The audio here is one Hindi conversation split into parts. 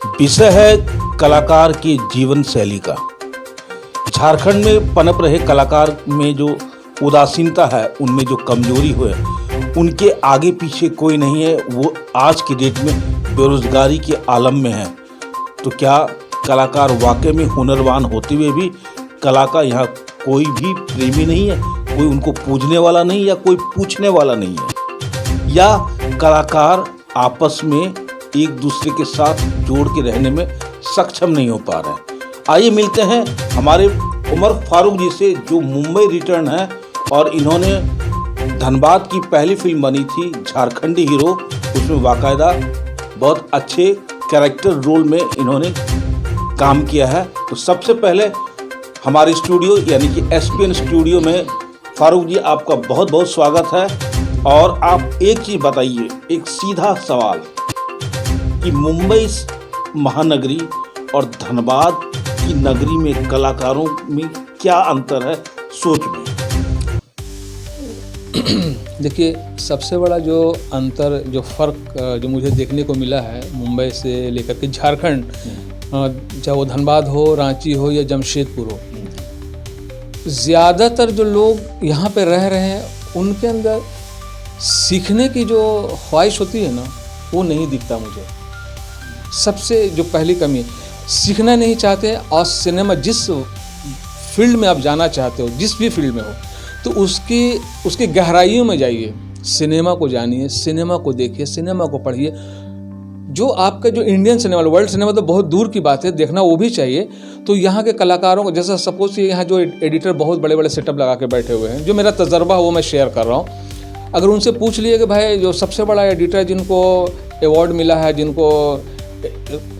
विषय है कलाकार की जीवन शैली का। झारखंड में पनप रहे कलाकार में जो उदासीनता है, उनमें जो कमजोरी है, उनके आगे पीछे कोई नहीं है। वो आज की डेट में बेरोजगारी के आलम में है। तो क्या कलाकार वाकई में हुनरवान होते हुए भी कला का यहाँ कोई भी प्रेमी नहीं है, कोई उनको पूजने वाला नहीं, या कोई पूछने वाला नहीं है, या कलाकार आपस में एक दूसरे के साथ जोड़ के रहने में सक्षम नहीं हो पा रहे हैं। आइए मिलते हैं हमारे उमर फारूक जी से, जो मुंबई रिटर्न है और इन्होंने धनबाद की पहली फिल्म बनी थी झारखंडी हीरो, उसमें बाकायदा बहुत अच्छे कैरेक्टर रोल में इन्होंने काम किया है। तो सबसे पहले हमारे स्टूडियो यानी कि एसपीएन स्टूडियो में फारूक जी आपका बहुत बहुत स्वागत है। और आप एक चीज़ बताइए, एक सीधा सवाल कि मुंबई महानगरी और धनबाद की नगरी में कलाकारों में क्या अंतर है सोच में? देखिए, सबसे बड़ा जो अंतर, जो फ़र्क जो मुझे देखने को मिला है मुंबई से लेकर के झारखंड, चाहे वो धनबाद हो, रांची हो या जमशेदपुर हो, ज़्यादातर जो लोग यहाँ पे रह रहे हैं उनके अंदर सीखने की जो ख्वाहिश होती है ना, वो नहीं दिखता मुझे। सबसे जो पहली कमी, सीखना नहीं चाहते। और सिनेमा जिस फील्ड में आप जाना चाहते हो, जिस भी फील्ड में हो, तो उसकी गहराइयों में जाइए, सिनेमा को जानिए, सिनेमा को देखिए, सिनेमा को पढ़िए। जो आपका जो इंडियन सिनेमा, वर्ल्ड सिनेमा तो बहुत दूर की बात है, देखना वो भी चाहिए। तो यहाँ के कलाकारों को, जैसा सपोज कि यहाँ जो एडिटर बहुत बड़े बड़े सेटअप लगा के बैठे हुए हैं, जो मेरा तजर्बा वो मैं शेयर कर रहा हूँ। अगर उनसे पूछ लिए कि भाई जो सबसे बड़ा एडिटर जिनको अवार्ड मिला है, जिनको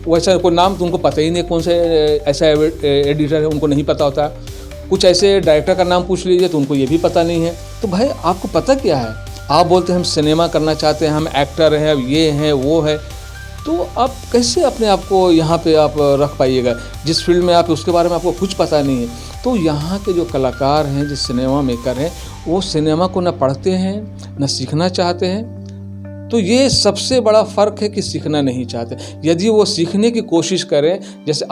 वैसा कोई नाम तो उनको पता ही नहीं, कौन से ऐसा एडिटर है उनको नहीं पता होता। कुछ ऐसे डायरेक्टर का नाम पूछ लीजिए तो उनको ये भी पता नहीं है। तो भाई आपको पता क्या है? आप बोलते हैं हम सिनेमा करना चाहते हैं, हम एक्टर हैं, ये हैं वो है, तो आप कैसे अपने आप को यहाँ पे आप रख पाइएगा जिस फील्ड में आप, उसके बारे में आपको कुछ पता नहीं है। तो यहाँ के जो कलाकार हैं, जो सिनेमा मेकर हैं, वो सिनेमा को न पढ़ते हैं, न सीखना चाहते हैं। तो ये सबसे बड़ा फ़र्क है कि सीखना नहीं चाहते। यदि वो सीखने की कोशिश करें, जैसे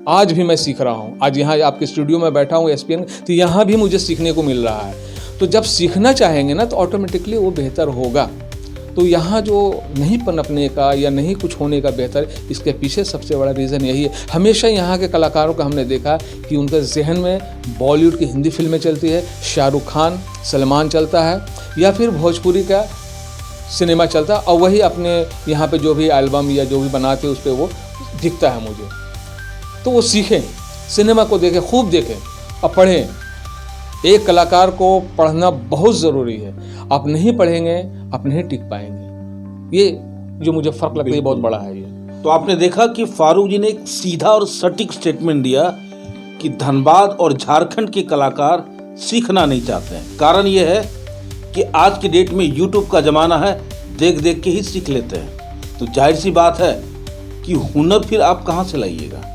आज भी मैं सीख रहा हूँ, आज यहाँ आपके स्टूडियो में बैठा हूँ एसपीएन, तो यहाँ भी मुझे सीखने को मिल रहा है। तो जब सीखना चाहेंगे ना, तो ऑटोमेटिकली वो बेहतर होगा। तो यहाँ जो नहीं पनपने का या नहीं कुछ होने का बेहतर, इसके पीछे सबसे बड़ा रीज़न यही है। हमेशा यहाँ के कलाकारों का हमने देखा कि उनके जहन में बॉलीवुड की हिंदी फिल्में चलती है, शाहरुख खान, सलमान चलता है, या फिर भोजपुरी का सिनेमा चलता है, और वही अपने यहाँ पे जो भी एल्बम या जो भी बनाते हैं उस पर वो दिखता है मुझे। तो वो सीखें, सिनेमा को देखें, खूब देखें और पढ़ें। एक कलाकार को पढ़ना बहुत ज़रूरी है। आप नहीं पढ़ेंगे, आप नहीं टिक पाएंगे। ये जो मुझे फ़र्क लगता है, बहुत बड़ा है ये। तो आपने देखा कि फारूक जी ने एक सीधा और सटीक स्टेटमेंट दिया कि धनबाद और झारखंड के कलाकार सीखना नहीं चाहते हैं। कारण ये है कि आज की डेट में यूट्यूब का ज़माना है, देख देख के ही सीख लेते हैं। तो जाहिर सी बात है कि हुनर फिर आप कहाँ से लाइएगा,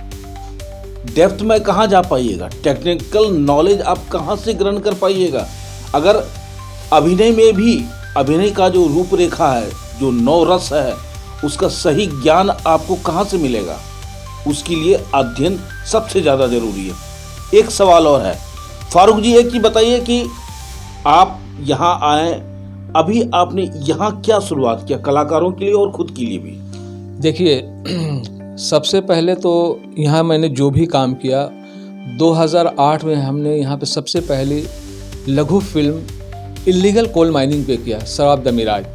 डेप्थ में कहाँ जा पाइएगा, टेक्निकल नॉलेज आप कहाँ से ग्रहण कर पाइएगा। अगर अभिनय में भी, अभिनय का जो रूपरेखा है, जो नौ रस है, उसका सही ज्ञान आपको कहाँ से मिलेगा? उसके लिए अध्ययन सबसे ज़्यादा ज़रूरी है। एक सवाल और है फारूक जी, एक ही बताइए कि आप यहाँ आए, अभी आपने यहाँ क्या शुरुआत किया कलाकारों के लिए और खुद के लिए भी? देखिए, सबसे पहले तो यहाँ मैंने जो भी काम किया, 2008 में हमने यहाँ पे सबसे पहली लघु फिल्म इल्लीगल कोल माइनिंग पे किया, शराब द मिराज।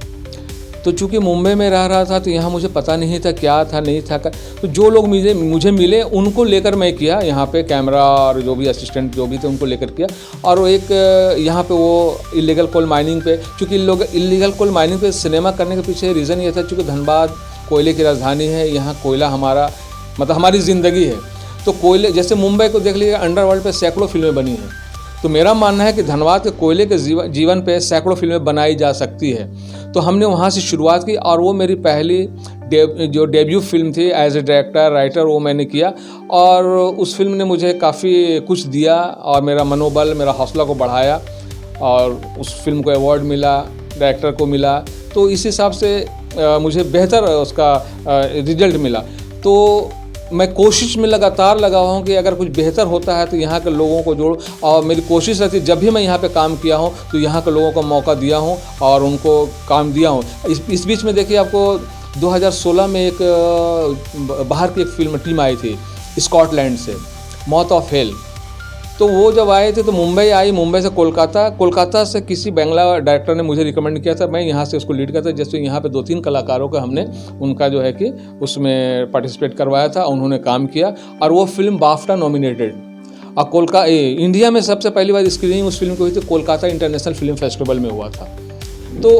तो चूँकि मुंबई में रह रहा था, तो यहाँ मुझे पता नहीं था क्या था नहीं था। तो जो लोग मुझे मिले उनको लेकर मैं किया, यहाँ पे कैमरा और जो भी असिस्टेंट जो भी थे उनको लेकर किया। और वो एक यहाँ पे वो इल्लीगल कोल माइनिंग पे, चूँकि लोग इल्लीगल कोल माइनिंग पे सिनेमा करने के पीछे रीज़न ये था, चूँकि धनबाद कोयले की राजधानी है, यहाँ कोयला हमारा मतलब हमारी ज़िंदगी है। तो कोयले, जैसे मुंबई को देख लीजिए, अंडरवर्ल्ड पे सैकड़ों फिल्में बनी हैं। तो मेरा मानना है कि धनबाद के कोयले के जीवन पे सैकड़ों फिल्में बनाई जा सकती है। तो हमने वहाँ से शुरुआत की, और वो मेरी पहली जो डेब्यू फिल्म थी एज ए डायरेक्टर राइटर, वो मैंने किया। और उस फिल्म ने मुझे काफ़ी कुछ दिया और मेरा मनोबल, मेरा हौसला को बढ़ाया, और उस फिल्म को अवार्ड मिला, डायरेक्टर को मिला। तो इस हिसाब से मुझे बेहतर उसका रिजल्ट मिला। तो मैं कोशिश में लगातार लगा हुआ हूँ कि अगर कुछ बेहतर होता है तो यहाँ के लोगों को जोड़ो, और मेरी कोशिश रहती है जब भी मैं यहाँ पे काम किया हूँ तो यहाँ के लोगों को मौका दिया हूँ और उनको काम दिया हूँ। इस बीच में देखिए, आपको 2016 में एक बाहर की एक फिल्म टीम आई थी स्कॉटलैंड से, माउथ ऑफ हेल। तो वो जब आए थे तो मुंबई आई, मुंबई से कोलकाता से किसी बांग्ला डायरेक्टर ने मुझे रिकमेंड किया था, मैं यहाँ से उसको लीड किया था। जैसे यहाँ पे 2-3 कलाकारों का हमने उनका जो है कि उसमें पार्टिसिपेट करवाया था, उन्होंने काम किया और वो फिल्म बाफ्टा नॉमिनेटेड। और इंडिया में सबसे पहली बार स्क्रीनिंग उस फिल्म की हुई थी, कोलकाता इंटरनेशनल फिल्म फेस्टिवल में हुआ था। तो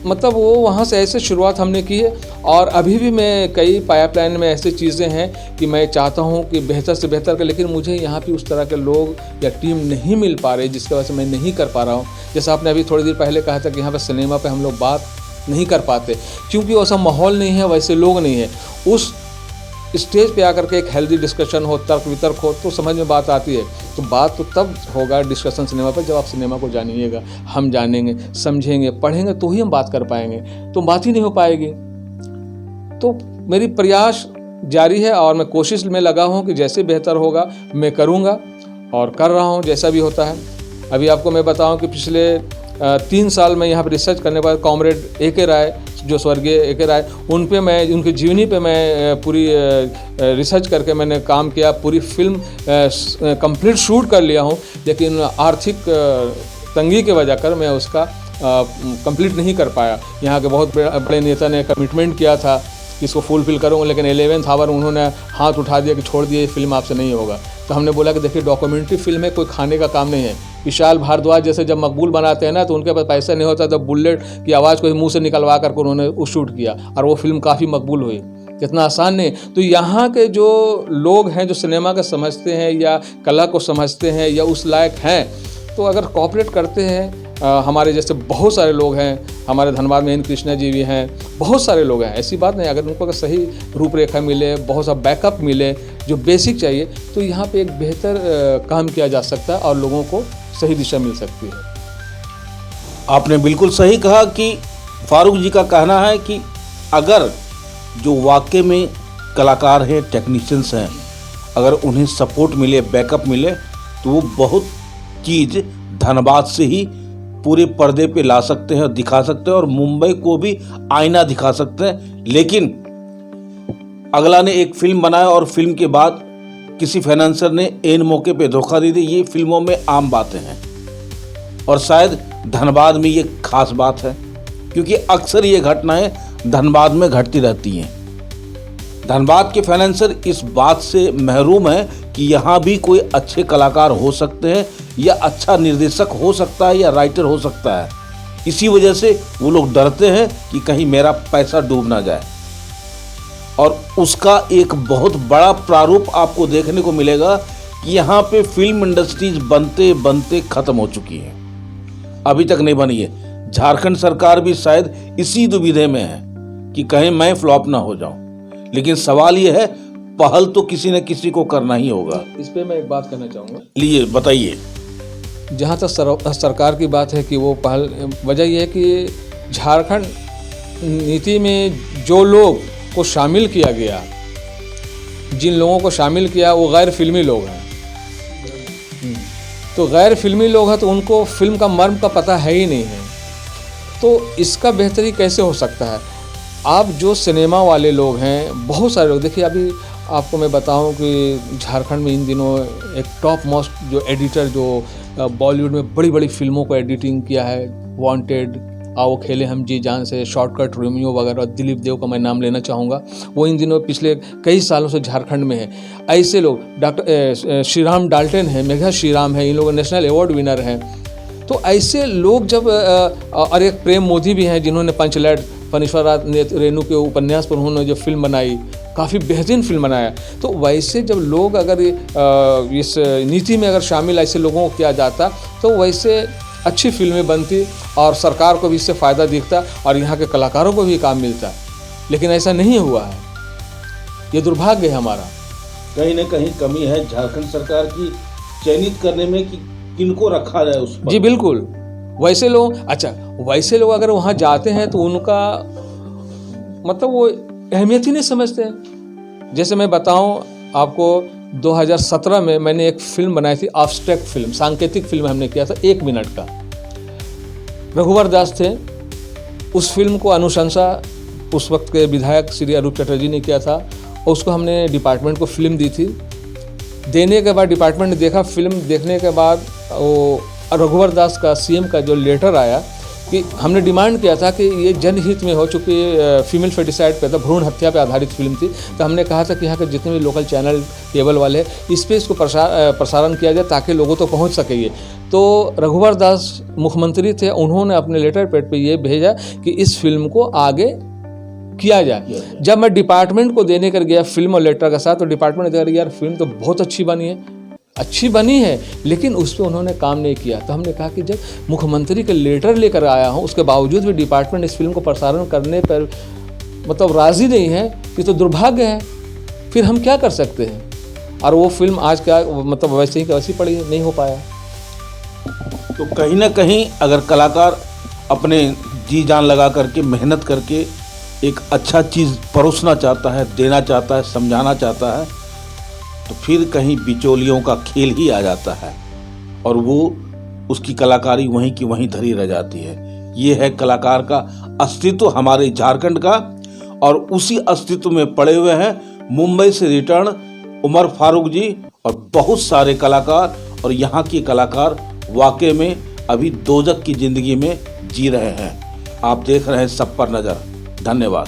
मतलब वो वहाँ से ऐसे शुरुआत हमने की है। और अभी भी मैं कई पाइपलाइन में ऐसी चीज़ें हैं कि मैं चाहता हूँ कि बेहतर से बेहतर कर, लेकिन मुझे यहाँ पे उस तरह के लोग या टीम नहीं मिल पा रही, जिसकी वजह से मैं नहीं कर पा रहा हूँ। जैसा आपने अभी थोड़ी देर पहले कहा था कि यहाँ पर सिनेमा पे हम लोग बात नहीं कर पाते क्योंकि वैसा माहौल नहीं है, वैसे लोग नहीं है। उस स्टेज पे आकर के एक हेल्दी डिस्कशन हो, तर्क वितर्क हो तो समझ में बात आती है। तो बात तो तब होगा डिस्कशन सिनेमा पर जब आप सिनेमा को जानिएगा, हम जानेंगे, समझेंगे, पढ़ेंगे तो ही हम बात कर पाएंगे, तो बात ही नहीं हो पाएगी। तो मेरी प्रयास जारी है और मैं कोशिश में लगा हूँ कि जैसे बेहतर होगा मैं करूँगा और कर रहा हूँ जैसा भी होता है। अभी आपको मैं बताऊँ कि पिछले 3 साल में यहाँ पर रिसर्च करने के बाद कॉमरेड A.K. राय, जो स्वर्गीय A.K. राय, उन पे मैं, उनकी जीवनी पे मैं पूरी रिसर्च करके मैंने काम किया, पूरी फिल्म कंप्लीट शूट कर लिया हूँ। लेकिन आर्थिक तंगी की वजह कर मैं उसका कंप्लीट नहीं कर पाया। यहाँ के बहुत बड़े नेता ने कमिटमेंट किया था कि इसको फुलफिल करूँगा, लेकिन 11th आवर उन्होंने हाथ उठा दिया कि छोड़ दिया, ये फिल्म आपसे नहीं होगा। तो हमने बोला कि देखिए, डॉक्यूमेंट्री फिल्म है, कोई खाने का काम नहीं है। विशाल भारद्वाज जैसे जब मकबूल बनाते हैं ना, तो उनके पास पैसा नहीं होता, तब बुलेट की आवाज़ को मुंह से निकलवा करके उन्होंने वो शूट किया और वो फिल्म काफ़ी मकबूल हुई। इतना आसान नहीं। तो यहाँ के जो लोग हैं जो सिनेमा का समझते हैं या कला को समझते हैं या उस लायक हैं, तो अगर कॉपरेट करते हैं, हमारे जैसे बहुत सारे लोग हैं, हमारे धनबाद में N. कृष्णा जी भी हैं, बहुत सारे लोग हैं, ऐसी बात नहीं। अगर उनको अगर सही रूपरेखा मिले, बहुत सा बैकअप मिले, जो बेसिक चाहिए, तो यहाँ पे एक बेहतर काम किया जा सकता है और लोगों को सही दिशा मिल सकती है। आपने बिल्कुल सही कहा कि फारूक जी का कहना है कि अगर जो वाकई में कलाकार हैं, टेक्नीशियंस हैं, अगर उन्हें सपोर्ट मिले, बैकअप मिले, तो वो बहुत चीज़ धनबाद से ही पूरे पर्दे पे ला सकते हैं, दिखा सकते हैं और मुंबई को भी आईना दिखा सकते हैं। लेकिन अगला ने एक फिल्म बनाया और फिल्म के बाद किसी फाइनेंसर ने एन मौके पे धोखा दे दी, ये फिल्मों में आम बातें हैं और शायद धनबाद में ये खास बात है, क्योंकि अक्सर ये घटनाएं धनबाद में घटती रहती हैं। धनबाद के फाइनेंसर इस बात से महरूम है कि यहाँ भी कोई अच्छे कलाकार हो सकते हैं या अच्छा निर्देशक हो सकता है या राइटर हो सकता है। इसी वजह से वो लोग डरते हैं कि कहीं मेरा पैसा डूब ना जाए, और उसका एक बहुत बड़ा प्रारूप आपको देखने को मिलेगा कि यहाँ पे फिल्म इंडस्ट्रीज बनते बनते ख़त्म हो चुकी है, अभी तक नहीं बनी है। झारखंड सरकार भी शायद इसी दुविधा में है कि कहीं मैं फ्लॉप ना हो जाऊं, लेकिन सवाल ये है, पहल तो किसी न किसी को करना ही होगा। इस पे मैं एक बात करना चाहूँगा। लिए बताइए। जहाँ तक सरकार की बात है कि वो पहल, वजह यह है कि झारखंड नीति में जो लोग को शामिल किया गया, जिन लोगों को शामिल किया वो गैर फिल्मी लोग हैं। तो गैर फिल्मी लोग हैं तो उनको फिल्म का मर्म का पता है ही नहीं है। तो इसका बेहतरी कैसे हो सकता है? आप जो सिनेमा वाले लोग हैं, बहुत सारे लोग, देखिए अभी आपको मैं बताऊं कि झारखंड में इन दिनों एक टॉप मोस्ट जो एडिटर, जो बॉलीवुड में बड़ी बड़ी फिल्मों को एडिटिंग किया है, वांटेड, आओ खेले हम जी जान से, शॉर्टकट, रोमियो वगैरह, दिलीप देव का मैं नाम लेना चाहूँगा, वो इन दिनों पिछले कई सालों से झारखंड में है। ऐसे लोग, डॉक्टर श्रीराम डाल्टन है, मेघा श्रीराम है, इन लोग नेशनल अवार्ड विनर हैं। तो ऐसे लोग जब, और एक प्रेम मोदी भी हैं जिन्होंने पंचलैट, फणीश्वर रेणु के उपन्यास पर उन्होंने जो फिल्म बनाई, काफ़ी बेहतरीन फिल्म बनाया। तो वैसे जब लोग अगर इस नीति में अगर शामिल ऐसे लोगों को किया जाता, तो वैसे अच्छी फिल्में बनती और सरकार को भी इससे फ़ायदा दिखता और यहाँ के कलाकारों को भी काम मिलता। लेकिन ऐसा नहीं हुआ है, ये दुर्भाग्य है हमारा। कहीं ना कहीं कमी है झारखंड सरकार की चयनित करने में कि किनको रखा जाए उस पर। जी बिल्कुल। वैसे लोग, अच्छा वैसे लोग अगर वहाँ जाते हैं तो उनका मतलब वो अहमियत ही नहीं समझते हैं। जैसे मैं बताऊं आपको, 2017 में मैंने एक फिल्म बनाई थी, एब्स्ट्रैक्ट फिल्म, सांकेतिक फिल्म हमने किया था 1 मिनट का। रघुवर दास थे, उस फिल्म को अनुशंसा उस वक्त के विधायक श्री अरूप चटर्जी ने किया था और उसको हमने डिपार्टमेंट को फिल्म दी थी। देने के बाद डिपार्टमेंट ने देखा, फिल्म देखने के बाद वो रघुवर दास का सीएम का जो लेटर आया कि हमने डिमांड किया था कि ये जनहित में हो, चूँकि फीमेल फेटिसाइड पे था, भ्रूण हत्या पे आधारित फिल्म थी, तो हमने कहा था कि यहाँ के जितने भी लोकल चैनल केबल वाले इस पर इसको प्रसारण किया जाए ताकि लोगों तक पहुँच सके ये। तो रघुवर दास मुख्यमंत्री थे, उन्होंने अपने लेटर पैड पे ये भेजा कि इस फिल्म को आगे किया जाए। जब मैं डिपार्टमेंट को देने कर गया फिल्म और लेटर के साथ, तो डिपार्टमेंट ने कहा यार फिल्म तो बहुत अच्छी बनी है, लेकिन उस पर उन्होंने काम नहीं किया। तो हमने कहा कि जब मुख्यमंत्री का लेटर लेकर आया हूँ, उसके बावजूद भी डिपार्टमेंट इस फिल्म को प्रसारण करने पर मतलब राज़ी नहीं है, ये तो दुर्भाग्य है। फिर हम क्या कर सकते हैं। और वो फिल्म आज क्या मतलब वैसे ही वैसी पड़ी है, नहीं हो पाया। तो कहीं ना कहीं अगर कलाकार अपने जी जान लगा करके मेहनत करके एक अच्छा चीज़ परोसना चाहता है, देना चाहता है, समझाना चाहता है, तो फिर कहीं बिचौलियों का खेल ही आ जाता है और वो उसकी कलाकारी वहीं की वहीं धरी रह जाती है। ये है कलाकार का अस्तित्व हमारे झारखंड का, और उसी अस्तित्व में पड़े हुए हैं मुंबई से रिटर्न उमर फारूक जी और बहुत सारे कलाकार। और यहाँ के कलाकार वाकई में अभी दोजख की ज़िंदगी में जी रहे हैं। आप देख रहे हैं सब पर नज़र। धन्यवाद।